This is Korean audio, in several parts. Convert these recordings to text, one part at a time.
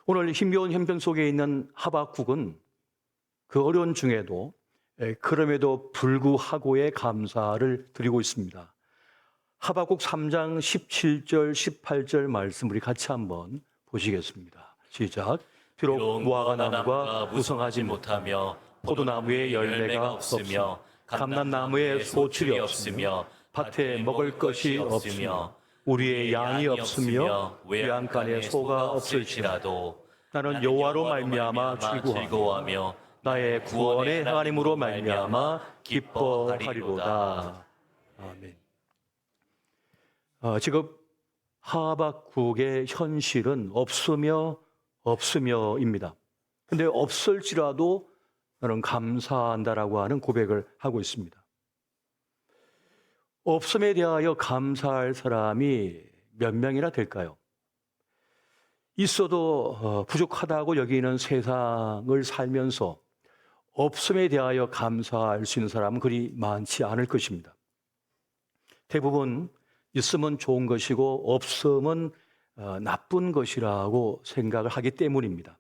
오늘 힘겨운 형편 속에 있는 하박국은 그 어려운 중에도 그럼에도 불구하고의 감사를 드리고 있습니다. 하박국 3장 17절, 18절 말씀 우리 같이 한번 보시겠습니다. 시작. 비록 무화과 나무가 무성하지 못하며 포도나무에 열매가 없으며 감람나무에 소출이 없으며 밭에 먹을 것이 없으며 우리의 양이 없으며 외양간에 소가 없을지라도 나는 여호와로 말미암아 즐거워하며 나의 구원의 하나님으로 말미암아 기뻐하리로다. 아멘. 지금 하박국의 현실은 없으며입니다. 근데 없을지라도 나는 감사한다라고 하는 고백을 하고 있습니다. 없음에 대하여 감사할 사람이 몇 명이나 될까요? 있어도 부족하다고 여기는 세상을 살면서 없음에 대하여 감사할 수 있는 사람은 그리 많지 않을 것입니다. 대부분 있으면 좋은 것이고 없으면 나쁜 것이라고 생각을 하기 때문입니다.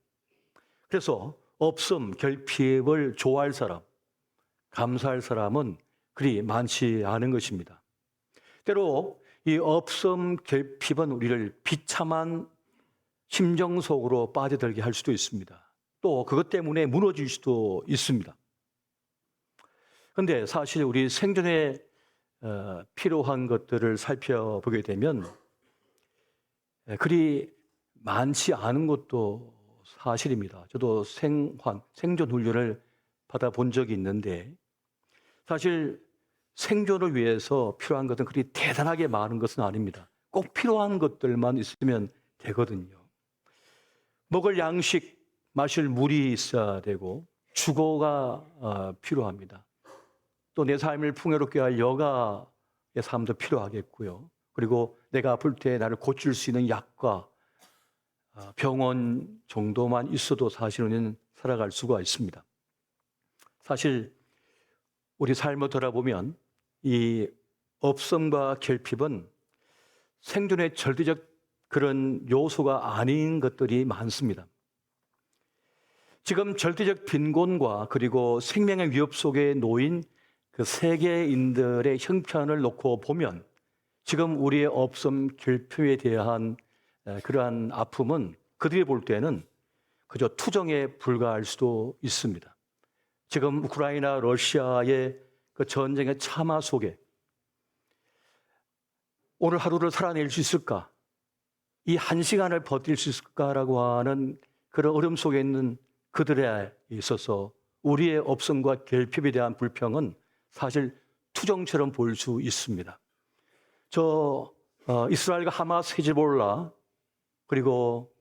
그래서 없음, 결핍을 좋아할 사람, 감사할 사람은 그리 많지 않은 것입니다. 때로 이 없음, 결핍은 우리를 비참한 심정 속으로 빠져들게 할 수도 있습니다. 또 그것 때문에 무너질 수도 있습니다. 그런데 사실 우리 생존에 필요한 것들을 살펴보게 되면 그리 많지 않은 것도 사실입니다. 저도 생존 훈련을 받아본 적이 있는데 사실 생존을 위해서 필요한 것은 그리 대단하게 많은 것은 아닙니다. 꼭 필요한 것들만 있으면 되거든요. 먹을 양식, 마실 물이 있어야 되고 주거가 필요합니다. 또 내 삶을 풍요롭게 할 여가의 삶도 필요하겠고요. 그리고 내가 아플 때 나를 고칠 수 있는 약과 병원 정도만 있어도 사실은 살아갈 수가 있습니다. 사실 우리 삶을 돌아보면 이 없음과 결핍은 생존의 절대적 그런 요소가 아닌 것들이 많습니다. 지금 절대적 빈곤과 그리고 생명의 위협 속에 놓인 그 세계인들의 형편을 놓고 보면 지금 우리의 없음, 결핍에 대한 그러한 아픔은 그들이 볼 때는 그저 투정에 불과할 수도 있습니다. 지금 우크라이나, 러시아의 그 전쟁의 참화 속에 오늘 하루를 살아낼 수 있을까? 이 한 시간을 버틸 수 있을까라고 하는 그런 어려움 속에 있는 그들에 있어서 우리의 없음과 결핍에 대한 불평은 사실 투정처럼 보일 수 있습니다. 이스라엘과 하마스, 히즈볼라 그리고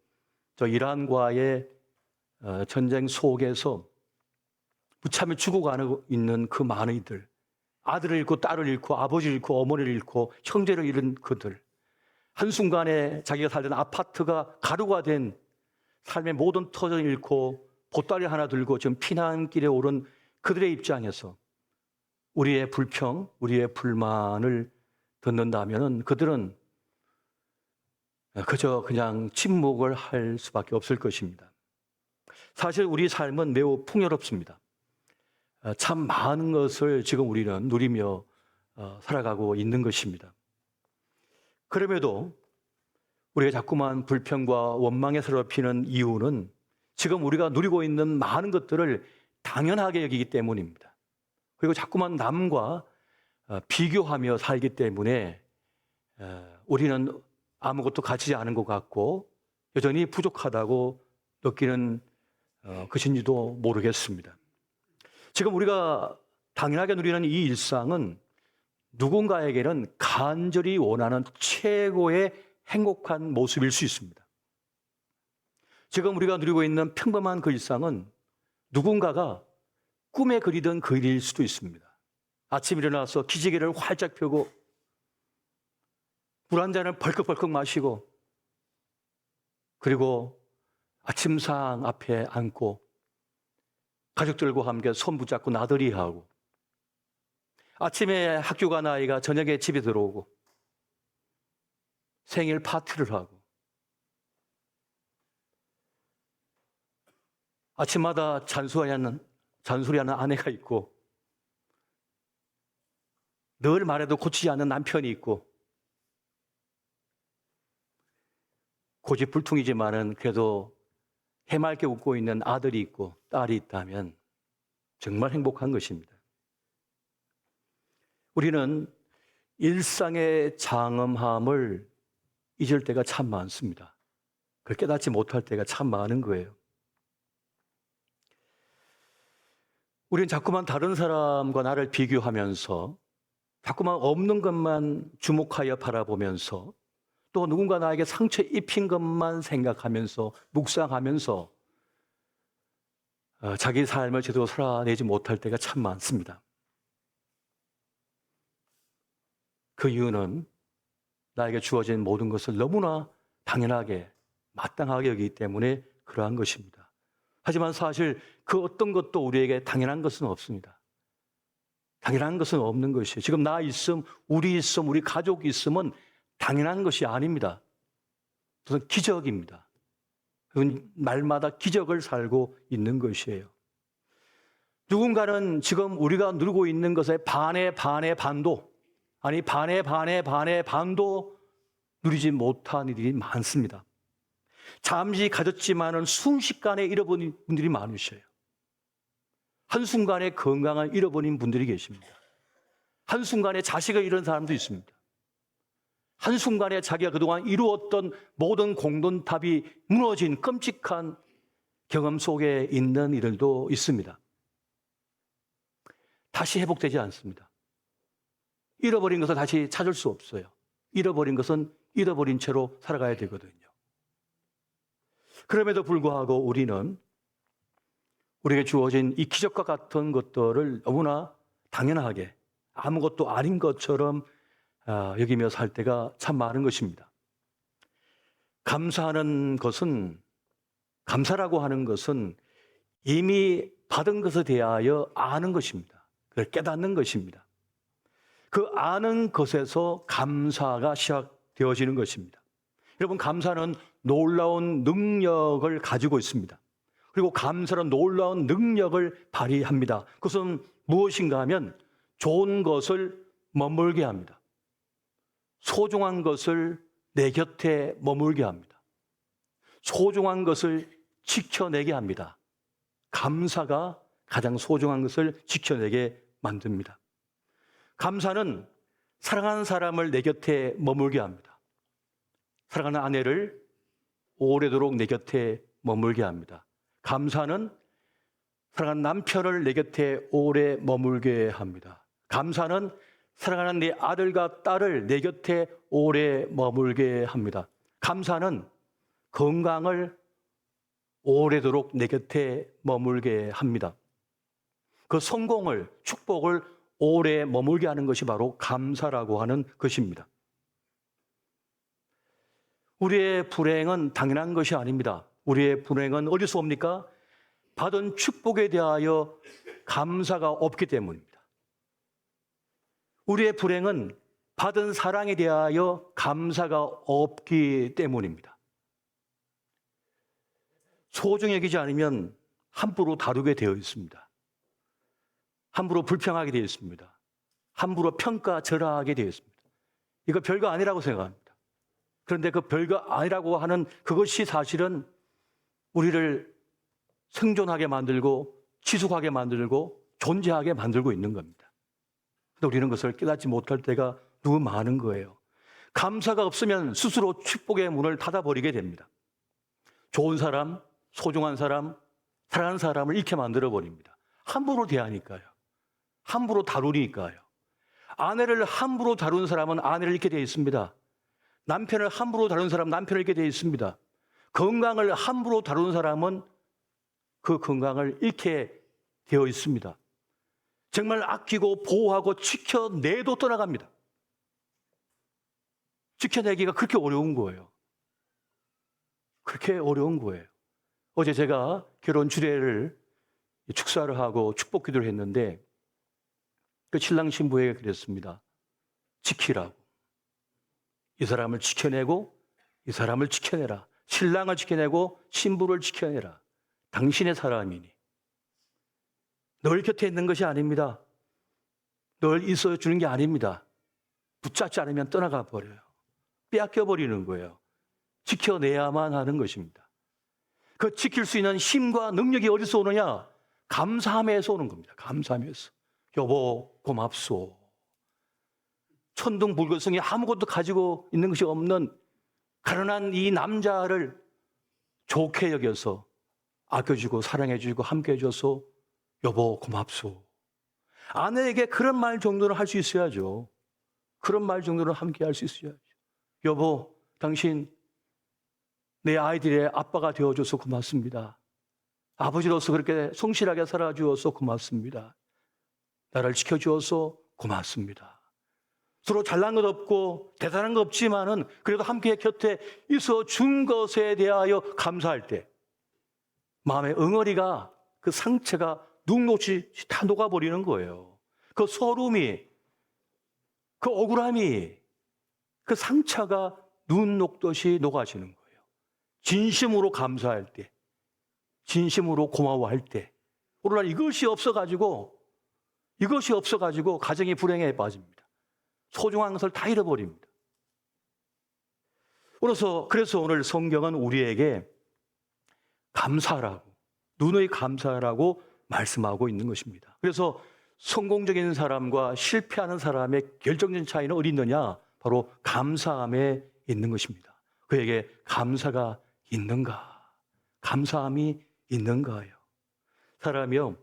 이란과의 전쟁 속에서 무참히 죽어가고 있는 그 많은 이들, 아들을 잃고 딸을 잃고 아버지를 잃고 어머니를 잃고 형제를 잃은 그들, 한순간에 자기가 살던 아파트가 가루가 된 삶의 모든 터전을 잃고 보따리 하나 들고 지금 피난길에 오른 그들의 입장에서 우리의 불평, 우리의 불만을 듣는다면 그들은 그저 그냥 침묵을 할 수밖에 없을 것입니다. 사실 우리 삶은 매우 풍요롭습니다. 참 많은 것을 지금 우리는 누리며 살아가고 있는 것입니다. 그럼에도 우리가 자꾸만 불평과 원망에 사로잡히는 이유는 지금 우리가 누리고 있는 많은 것들을 당연하게 여기기 때문입니다. 그리고 자꾸만 남과 비교하며 살기 때문에 우리는 아무것도 가지지 않은 것 같고 여전히 부족하다고 느끼는 것인지도 모르겠습니다. 지금 우리가 당연하게 누리는 이 일상은 누군가에게는 간절히 원하는 최고의 행복한 모습일 수 있습니다. 지금 우리가 누리고 있는 평범한 그 일상은 누군가가 꿈에 그리던 그 일일 수도 있습니다. 아침 일어나서 기지개를 활짝 펴고 물 한 잔을 벌컥벌컥 마시고 그리고 아침상 앞에 앉고 가족들과 함께 손 붙잡고 나들이 하고 아침에 학교 간 아이가 저녁에 집에 들어오고 생일 파티를 하고 아침마다 잔소리하는 아내가 있고, 늘 말해도 고치지 않는 남편이 있고, 고집불통이지만은 그래도 해맑게 웃고 있는 아들이 있고 딸이 있다면 정말 행복한 것입니다. 우리는 일상의 장엄함을 잊을 때가 참 많습니다. 그걸 깨닫지 못할 때가 참 많은 거예요. 우리는 자꾸만 다른 사람과 나를 비교하면서 자꾸만 없는 것만 주목하여 바라보면서 또 누군가 나에게 상처 입힌 것만 생각하면서 묵상하면서 자기 삶을 제대로 살아내지 못할 때가 참 많습니다. 그 이유는 나에게 주어진 모든 것을 너무나 당연하게 마땅하게 여기기 때문에 그러한 것입니다. 하지만 사실 그 어떤 것도 우리에게 당연한 것은 없습니다. 당연한 것은 없는 것이에요. 지금 나 있음, 우리 있음, 우리 가족이 있음은 당연한 것이 아닙니다. 그것은 기적입니다. 그건 날마다 기적을 살고 있는 것이에요. 누군가는 지금 우리가 누리고 있는 것의 반의 반도, 아니 반의 반도 누리지 못한 일이 많습니다. 잠시 가졌지만은 순식간에 잃어버린 분들이 많으셔요. 한순간에 건강을 잃어버린 분들이 계십니다. 한순간에 자식을 잃은 사람도 있습니다. 한순간에 자기가 그동안 이루었던 모든 공돈탑이 무너진 끔찍한 경험 속에 있는 이들도 있습니다. 다시 회복되지 않습니다. 잃어버린 것을 다시 찾을 수 없어요. 잃어버린 것은 잃어버린 채로 살아가야 되거든요. 그럼에도 불구하고 우리는 우리에게 주어진 이 기적과 같은 것들을 너무나 당연하게 아무것도 아닌 것처럼 여기며 살 때가 참 많은 것입니다. 감사라고 하는 것은 이미 받은 것에 대하여 아는 것입니다. 그걸 깨닫는 것입니다. 그 아는 것에서 감사가 시작되어지는 것입니다. 여러분, 감사는 놀라운 능력을 가지고 있습니다. 그리고 감사는 놀라운 능력을 발휘합니다. 그것은 무엇인가 하면 좋은 것을 머물게 합니다. 소중한 것을 내 곁에 머물게 합니다. 소중한 것을 지켜내게 합니다. 감사가 가장 소중한 것을 지켜내게 만듭니다. 감사는 사랑하는 사람을 내 곁에 머물게 합니다. 사랑하는 아내를 오래도록 내 곁에 머물게 합니다. 감사는 사랑하는 남편을 내 곁에 오래 머물게 합니다. 감사는 사랑하는 내 아들과 딸을 내 곁에 오래 머물게 합니다. 감사는 건강을 오래도록 내 곁에 머물게 합니다. 그 성공을, 축복을 오래 머물게 하는 것이 바로 감사라고 하는 것입니다. 우리의 불행은 당연한 것이 아닙니다. 우리의 불행은 어디서 옵니까? 받은 축복에 대하여 감사가 없기 때문입니다. 우리의 불행은 받은 사랑에 대하여 감사가 없기 때문입니다. 소중히 여기지 않으면 함부로 다루게 되어 있습니다. 함부로 불평하게 되어 있습니다. 함부로 평가절하하게 되어 있습니다. 이거 별거 아니라고 생각합니다. 그런데 그 별거 아니라고 하는 그것이 사실은 우리를 생존하게 만들고 지속하게 만들고 존재하게 만들고 있는 겁니다. 그런데 우리는 그것을 깨닫지 못할 때가 너무 많은 거예요. 감사가 없으면 스스로 축복의 문을 닫아버리게 됩니다. 좋은 사람, 소중한 사람, 사랑하는 사람을 잃게 만들어버립니다. 함부로 대하니까요. 함부로 다루니까요. 아내를 함부로 다루는 사람은 아내를 잃게 되어 있습니다. 남편을 함부로 다루는 사람은 남편을 잃게 되어 있습니다. 건강을 함부로 다루는 사람은 그 건강을 잃게 되어 있습니다. 정말 아끼고 보호하고 지켜내도 떠나갑니다. 지켜내기가 그렇게 어려운 거예요. 그렇게 어려운 거예요. 어제 제가 결혼 주례를 축사를 하고 축복 기도를 했는데 그 신랑 신부에게 그랬습니다. 지키라고. 이 사람을 지켜내고 이 사람을 지켜내라. 신랑을 지켜내고 신부를 지켜내라. 당신의 사람이니 널 곁에 있는 것이 아닙니다. 널 있어 주는 게 아닙니다. 붙잡지 않으면 떠나가 버려요. 빼앗겨 버리는 거예요. 지켜내야만 하는 것입니다. 그 지킬 수 있는 힘과 능력이 어디서 오느냐? 감사함에서 오는 겁니다. 감사함에서. 여보 고맙소. 천둥불거성이 아무것도 가지고 있는 것이 없는 가련한 이 남자를 좋게 여겨서 아껴주고 사랑해주고 함께해줘서 여보 고맙소. 아내에게 그런 말 정도는 할 수 있어야죠. 그런 말 정도는 함께 할 수 있어야죠. 여보, 당신 내 아이들의 아빠가 되어줘서 고맙습니다. 아버지로서 그렇게 성실하게 살아주어서 고맙습니다. 나를 지켜주어서 고맙습니다. 서로 잘난 것 없고 대단한 것 없지만은 그래도 함께 곁에 있어 준 것에 대하여 감사할 때 마음의 응어리가 그 상처가 눅눅이 다 녹아버리는 거예요. 그 서름이, 그 억울함이, 그 상처가 눈 녹듯이 녹아지는 거예요. 진심으로 감사할 때, 진심으로 고마워할 때, 오늘날 이것이 없어가지고 가정이 불행에 빠집니다. 소중한 것을 다 잃어버립니다. 그래서 오늘 성경은 우리에게 감사라고, 누누이 감사라고 말씀하고 있는 것입니다. 그래서 성공적인 사람과 실패하는 사람의 결정적인 차이는 어디 있느냐? 바로 감사함에 있는 것입니다. 그에게 감사가 있는가? 감사함이 있는가요? 사람이요,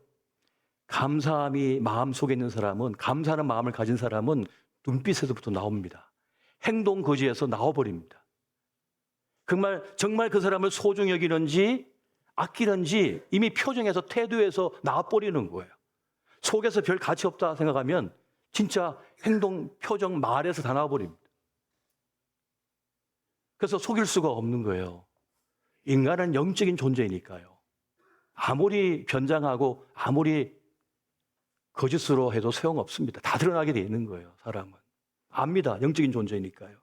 감사함이 마음속에 있는 사람은, 감사하는 마음을 가진 사람은 눈빛에서부터 나옵니다. 행동 거지에서 나와버립니다. 정말 그 사람을 소중히 여기는지 아끼는지 이미 표정에서, 태도에서 나와버리는 거예요. 속에서 별 가치 없다 생각하면 진짜 행동, 표정, 말에서 다 나와버립니다. 그래서 속일 수가 없는 거예요. 인간은 영적인 존재이니까요. 아무리 변장하고 아무리 거짓으로 해도 소용없습니다. 다 드러나게 돼 있는 거예요. 사람은 압니다. 영적인 존재이니까요.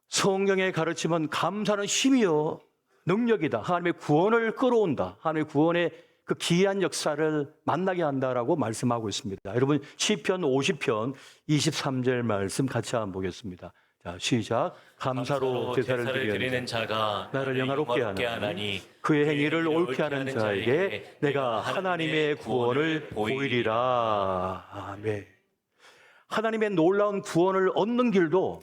성경의 가르침은 감사는 힘이요 능력이다. 하나님의 구원을 끌어온다. 하나님의 구원의 그 기이한 역사를 만나게 한다라고 말씀하고 있습니다. 여러분 시편 50편 23절 말씀 같이 한번 보겠습니다. 자, 시작. 감사로 제사를 드리는 자가 나를 영화롭게 하나니 그의 행위를 옳게 하는 자에게 내가 하나님의 구원을 보이리라. 아멘. 하나님의 놀라운 구원을 얻는 길도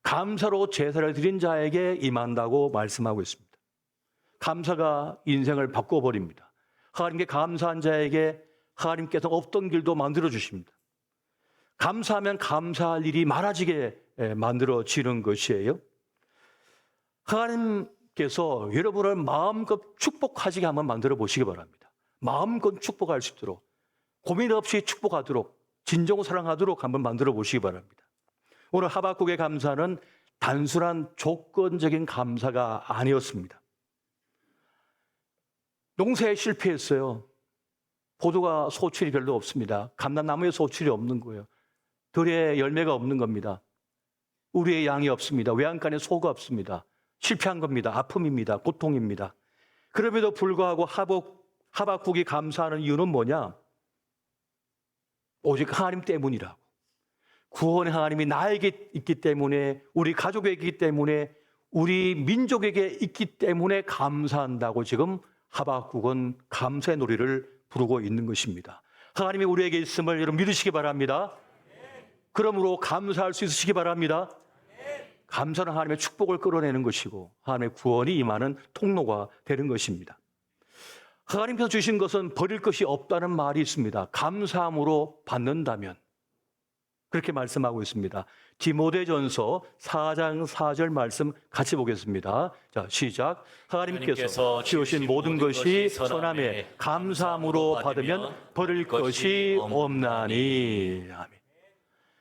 감사로 제사를 드린 자에게 임한다고 말씀하고 있습니다. 감사가 인생을 바꿔버립니다. 하나님께 감사한 자에게 하나님께서 없던 길도 만들어 주십니다. 감사하면 감사할 일이 많아지게 만들어지는 것이에요. 하나님께서 여러분을 마음껏 축복하시게 한번 만들어 보시기 바랍니다. 마음껏 축복할 수 있도록, 고민 없이 축복하도록, 진정 사랑하도록 한번 만들어 보시기 바랍니다. 오늘 하박국의 감사는 단순한 조건적인 감사가 아니었습니다. 농사에 실패했어요. 포도가 소출이 별로 없습니다. 감람나무에 소출이 없는 거예요. 들에 열매가 없는 겁니다. 우리의 양이 없습니다. 외양간에 소가 없습니다. 실패한 겁니다. 아픔입니다. 고통입니다. 그럼에도 불구하고 하박국이 감사하는 이유는 뭐냐? 오직 하나님 때문이라고. 구원의 하나님이 나에게 있기 때문에, 우리 가족에게 있기 때문에, 우리 민족에게 있기 때문에 감사한다고 지금 하박국은 감사의 노래를 부르고 있는 것입니다. 하나님이 우리에게 있음을 여러분 믿으시기 바랍니다. 그러므로 감사할 수 있으시기 바랍니다. 감사는 하나님의 축복을 끌어내는 것이고 하나님의 구원이 임하는 통로가 되는 것입니다. 하나님께서 주신 것은 버릴 것이 없다는 말이 있습니다. 감사함으로 받는다면, 그렇게 말씀하고 있습니다. 디모데전서 4장 4절 말씀 같이 보겠습니다. 자, 시작. 하나님께서 지으신 모든 것이 선함에 감사함으로 받으면 버릴 것이 없나니. 아멘.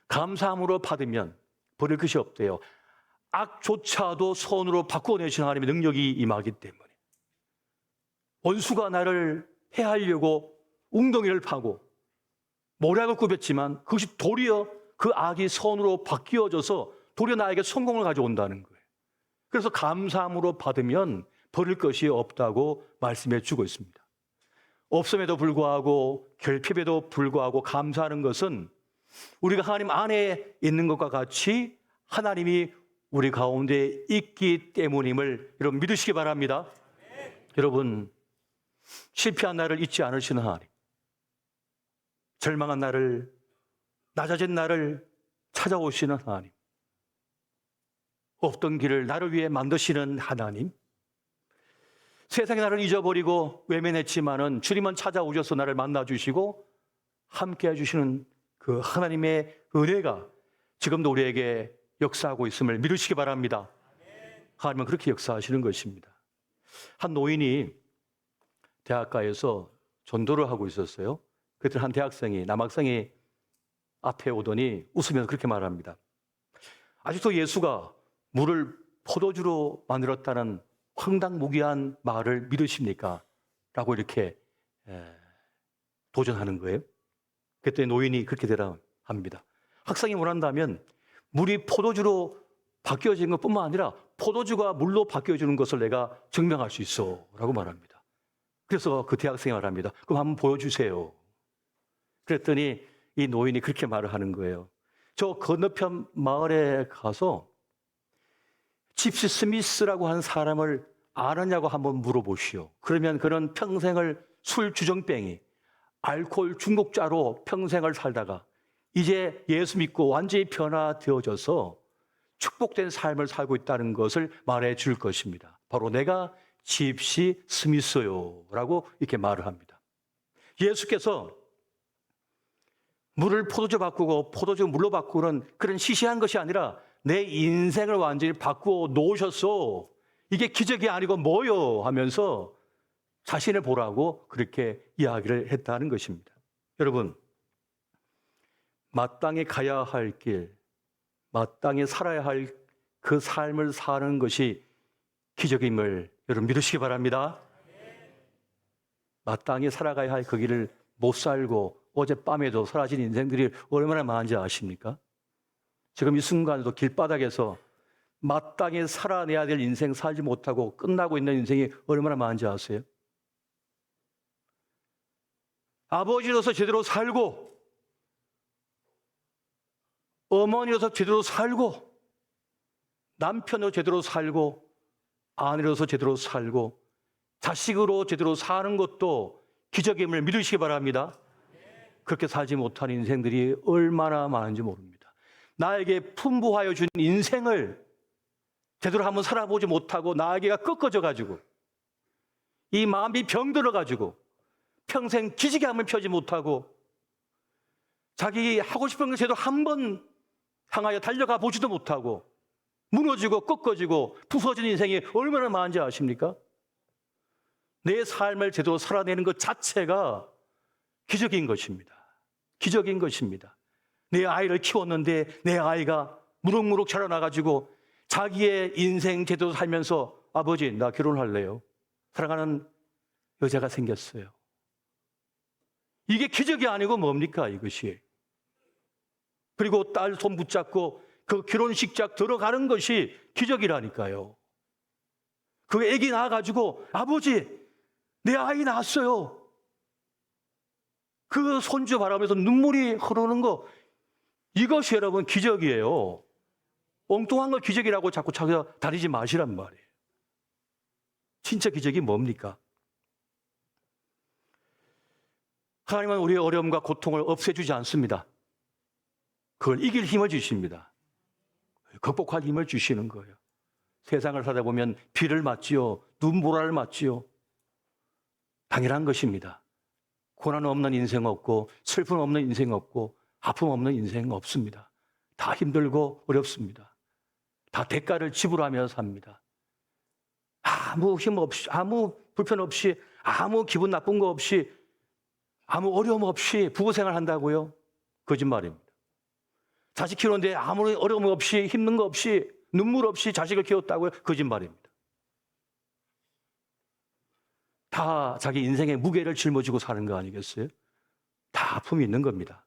감사함으로 받으면 버릴 것이 없대요. 악조차도 선으로 바꿔내시는 하나님의 능력이 임하기 때문에. 원수가 나를 해하려고 웅덩이를 파고 모략을 꾸몄지만 그것이 도리어 그 악이 선으로 바뀌어져서 도리어 나에게 성공을 가져온다는 거예요. 그래서 감사함으로 받으면 버릴 것이 없다고 말씀해 주고 있습니다. 없음에도 불구하고 결핍에도 불구하고 감사하는 것은 우리가 하나님 안에 있는 것과 같이 하나님이 우리 가운데 있기 때문임을 여러분 믿으시기 바랍니다. 여러분, 실패한 나를 잊지 않으시는 하나님, 절망한 나를, 낮아진 나를 찾아오시는 하나님, 없던 길을 나를 위해 만드시는 하나님, 세상에 나를 잊어버리고 외면했지만은 주님은 찾아오셔서 나를 만나주시고 함께 해주시는 그 하나님의 은혜가 지금도 우리에게 역사하고 있음을 믿으시기 바랍니다. 하나님은 그렇게 역사하시는 것입니다. 한 노인이 대학가에서 전도를 하고 있었어요. 그때 한 대학생이, 남학생이 앞에 오더니 웃으면서 그렇게 말합니다. 아직도 예수가 물을 포도주로 만들었다는 황당무계한 말을 믿으십니까? 라고 이렇게 도전하는 거예요. 그때 노인이 그렇게 대답합니다. 학생이 원한다면 물이 포도주로 바뀌어진 것뿐만 아니라 포도주가 물로 바뀌어지는 것을 내가 증명할 수 있어 라고 말합니다. 그래서 그 대학생이 말합니다. 그럼 한번 보여주세요. 그랬더니 이 노인이 그렇게 말을 하는 거예요. 저 건너편 마을에 가서 집시 스미스라고 하는 사람을 아느냐고 한번 물어보시오. 그러면 그는 평생을 술 주정뱅이, 알코올 중독자로 평생을 살다가 이제 예수 믿고 완전히 변화되어져서 축복된 삶을 살고 있다는 것을 말해 줄 것입니다. 바로 내가 집시 스미스요 라고 이렇게 말을 합니다. 예수께서 물을 포도주 바꾸고 포도주 물로 바꾸는 그런 시시한 것이 아니라 내 인생을 완전히 바꾸어 놓으셨어. 이게 기적이 아니고 뭐요? 하면서 자신을 보라고 그렇게 이야기를 했다는 것입니다. 여러분, 마땅히 가야 할 길, 마땅히 살아야 할 그 삶을 사는 것이 기적임을 여러분 믿으시기 바랍니다. 마땅히 살아가야 할 그 길을 못 살고 어젯밤에도 사라진 인생들이 얼마나 많은지 아십니까? 지금 이 순간에도 길바닥에서 마땅히 살아내야 될 인생 살지 못하고 끝나고 있는 인생이 얼마나 많은지 아세요? 아버지로서 제대로 살고 어머니로서 제대로 살고 남편으로 제대로 살고 아내로서 제대로 살고 자식으로 제대로 사는 것도 기적임을 믿으시기 바랍니다. 그렇게 살지 못한 인생들이 얼마나 많은지 모릅니다. 나에게 풍부하여 준 인생을 제대로 한번 살아보지 못하고 나에게가 꺾어져-가지고 이 마음이 병들어-가지고 평생 기지개 한번 펴지 못하고 자기 하고 싶은 걸 제대로 한번 향하여 달려가 보지도 못하고 무너지고 꺾어지고 부서진 인생이 얼마나 많은지 아십니까? 내 삶을 제대로 살아내는 것 자체가 기적인 것입니다. 기적인 것입니다. 내 아이를 키웠는데 내 아이가 무럭무럭 자라나가지고 자기의 인생 제대로 살면서 아버지 나 결혼할래요. 사랑하는 여자가 생겼어요. 이게 기적이 아니고 뭡니까 이것이. 그리고 딸 손 붙잡고 그 결혼식장 들어가는 것이 기적이라니까요. 그 애기 낳아가지고 아버지 내 아이 낳았어요. 그 손주 바라보면서 눈물이 흐르는 거 이것이 여러분 기적이에요. 엉뚱한 걸 기적이라고 자꾸 찾아다니지 마시란 말이에요. 진짜 기적이 뭡니까? 하나님은 우리의 어려움과 고통을 없애주지 않습니다. 그걸 이길 힘을 주십니다. 극복할 힘을 주시는 거예요. 세상을 살다 보면 비를 맞지요. 눈보라를 맞지요. 당연한 것입니다. 고난 없는 인생 없고 슬픔 없는 인생 없고 아픔 없는 인생 없습니다. 다 힘들고 어렵습니다. 다 대가를 지불하며 삽니다. 아무 힘 없이, 아무 불편 없이, 아무 기분 나쁜 거 없이, 아무 어려움 없이 부부생활 한다고요? 거짓말입니다. 자식 키우는데 아무런 어려움 없이, 힘든 거 없이, 눈물 없이 자식을 키웠다고요? 거짓말입니다. 다 자기 인생의 무게를 짊어지고 사는 거 아니겠어요? 다 아픔이 있는 겁니다.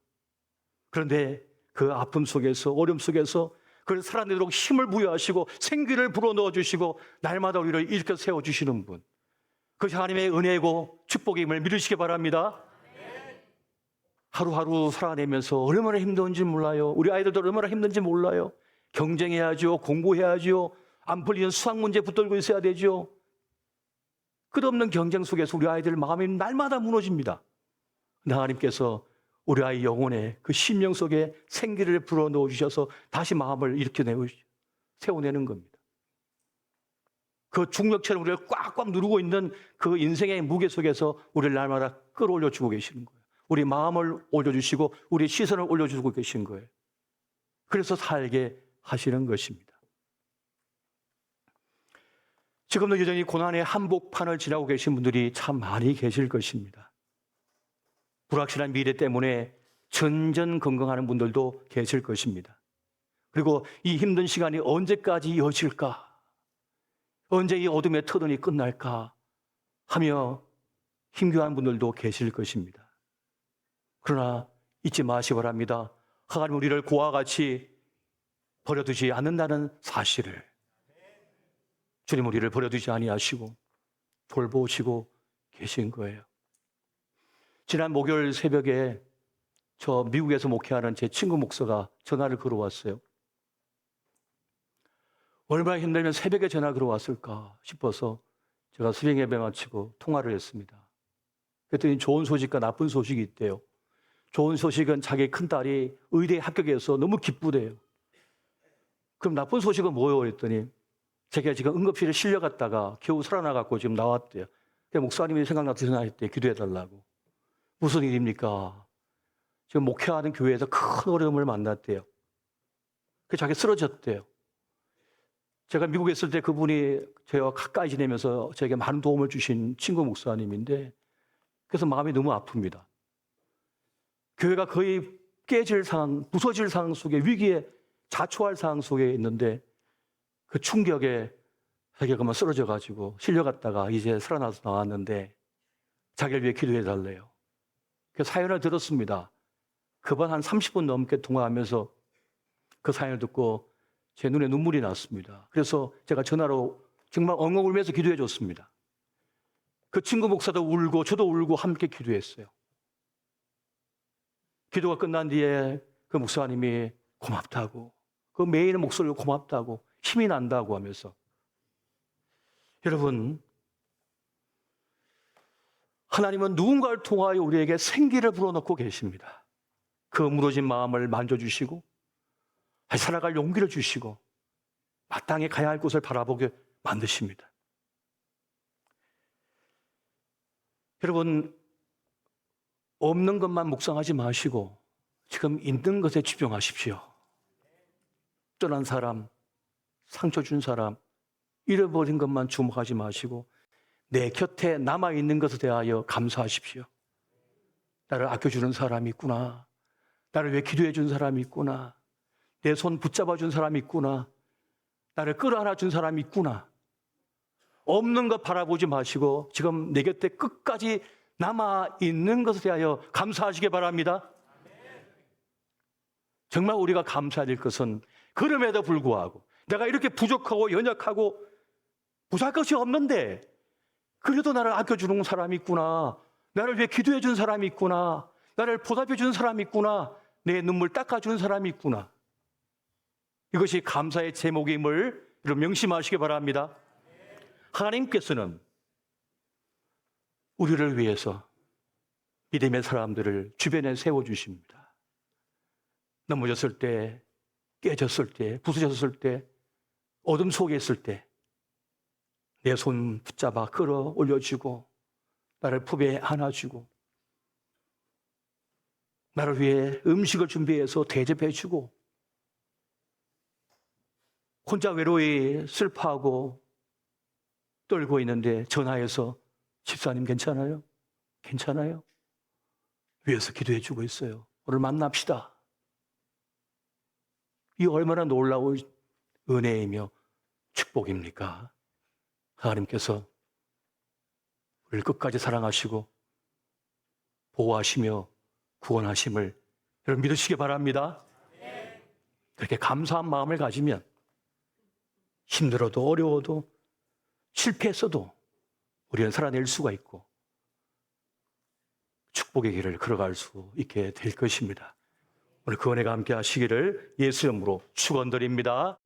그런데 그 아픔 속에서, 어려움 속에서 그를 살아내도록 힘을 부여하시고 생기를 불어넣어 주시고 날마다 우리를 일으켜 세워주시는 분, 그것이 하나님의 은혜고 축복임을 믿으시기 바랍니다. 하루하루 살아내면서 얼마나 힘든지 몰라요. 우리 아이들도 얼마나 힘든지 몰라요. 경쟁해야죠. 공부해야죠. 안 풀리는 수학 문제 붙들고 있어야 되죠. 끝없는 경쟁 속에서 우리 아이들 마음이 날마다 무너집니다. 하나님께서 우리 아이 영혼에 그 심령 속에 생기를 불어넣어 주셔서 다시 마음을 세워내는 겁니다. 그 중력처럼 우리를 꽉꽉 누르고 있는 그 인생의 무게 속에서 우리를 날마다 끌어올려 주고 계시는 거예요. 우리 마음을 올려주시고 우리 시선을 올려주고 계신 거예요. 그래서 살게 하시는 것입니다. 지금도 여전히 고난의 한복판을 지나고 계신 분들이 참 많이 계실 것입니다. 불확실한 미래 때문에 전전긍긍하는 분들도 계실 것입니다. 그리고 이 힘든 시간이 언제까지 이어질까? 언제 이 어둠의 터전이 끝날까? 하며 힘겨운 분들도 계실 것입니다. 그러나 잊지 마시기 바랍니다. 하나님 우리를 고와 같이 버려두지 않는다는 사실을, 주님 우리를 버려두지 아니하시고 돌보시고 계신 거예요. 지난 목요일 새벽에 저 미국에서 목회하는 제 친구 목사가 전화를 걸어왔어요. 얼마나 힘들면 새벽에 전화 걸어왔을까 싶어서 제가 수행 예배 마치고 통화를 했습니다. 그랬더니 좋은 소식과 나쁜 소식이 있대요. 좋은 소식은 자기 큰딸이 의대에 합격해서 너무 기쁘대요. 그럼 나쁜 소식은 뭐예요? 그랬더니 제가 지금 응급실에 실려갔다가 겨우 살아나갖고 지금 나왔대요. 목사님이 생각나서 전화했대요. 기도해달라고. 무슨 일입니까? 지금 목회하는 교회에서 큰 어려움을 만났대요. 그래서 자기 쓰러졌대요. 제가 미국에 있을 때 그분이 저와 가까이 지내면서 저에게 많은 도움을 주신 친구 목사님인데, 그래서 마음이 너무 아픕니다. 교회가 거의 깨질 상황, 부서질 상황 속에, 위기에 자초할 상황 속에 있는데 그 충격에 자기가 그만 쓰러져가지고 실려갔다가 이제 살아나서 나왔는데 자기를 위해 기도해 달래요. 그 사연을 들었습니다. 그번 한 30분 넘게 통화하면서 그 사연을 듣고 제 눈에 눈물이 났습니다. 그래서 제가 전화로 정말 엉엉 울면서 기도해 줬습니다. 그 친구 목사도 울고 저도 울고 함께 기도했어요. 기도가 끝난 뒤에 그 목사님이 고맙다고, 그 매일 목소리로 고맙다고, 힘이 난다고 하면서, 여러분, 하나님은 누군가를 통하여 우리에게 생기를 불어넣고 계십니다. 그 무너진 마음을 만져주시고 살아갈 용기를 주시고 마땅히 가야 할 곳을 바라보게 만드십니다. 여러분, 없는 것만 묵상하지 마시고 지금 있는 것에 집중하십시오. 떠난 사람, 상처 준 사람, 잃어버린 것만 주목하지 마시고 내 곁에 남아있는 것에 대하여 감사하십시오. 나를 아껴주는 사람이 있구나. 나를 위해 기도해 준 사람이 있구나. 내 손 붙잡아 준 사람이 있구나. 나를 끌어안아 준 사람이 있구나. 없는 것 바라보지 마시고 지금 내 곁에 끝까지 남아있는 것에 대하여 감사하시기 바랍니다. 정말 우리가 감사해야 될 것은 그럼에도 불구하고 내가 이렇게 부족하고 연약하고 부족할 것이 없는데 그래도 나를 아껴주는 사람이 있구나. 나를 위해 기도해 준 사람이 있구나. 나를 보답해 준 사람이 있구나. 내 눈물 닦아주는 사람이 있구나. 이것이 감사의 제목임을 여러분 명심하시기 바랍니다. 하나님께서는 우리를 위해서 믿음의 사람들을 주변에 세워주십니다. 넘어졌을 때, 깨졌을 때, 부서졌을 때, 어둠 속에 있을 때 내 손 붙잡아 끌어올려주고 나를 품에 안아주고 나를 위해 음식을 준비해서 대접해주고 혼자 외로이 슬퍼하고 떨고 있는데 전화해서 집사님 괜찮아요? 괜찮아요? 위에서 기도해주고 있어요. 오늘 만납시다. 이 얼마나 놀라운 은혜이며 축복입니까? 하나님께서 우리를 끝까지 사랑하시고 보호하시며 구원하심을 여러분 믿으시기 바랍니다. 그렇게 감사한 마음을 가지면 힘들어도 어려워도 실패했어도 우리는 살아낼 수가 있고 축복의 길을 걸어갈 수 있게 될 것입니다. 오늘 그 은혜가 함께 하시기를 예수 이름으로 축원드립니다.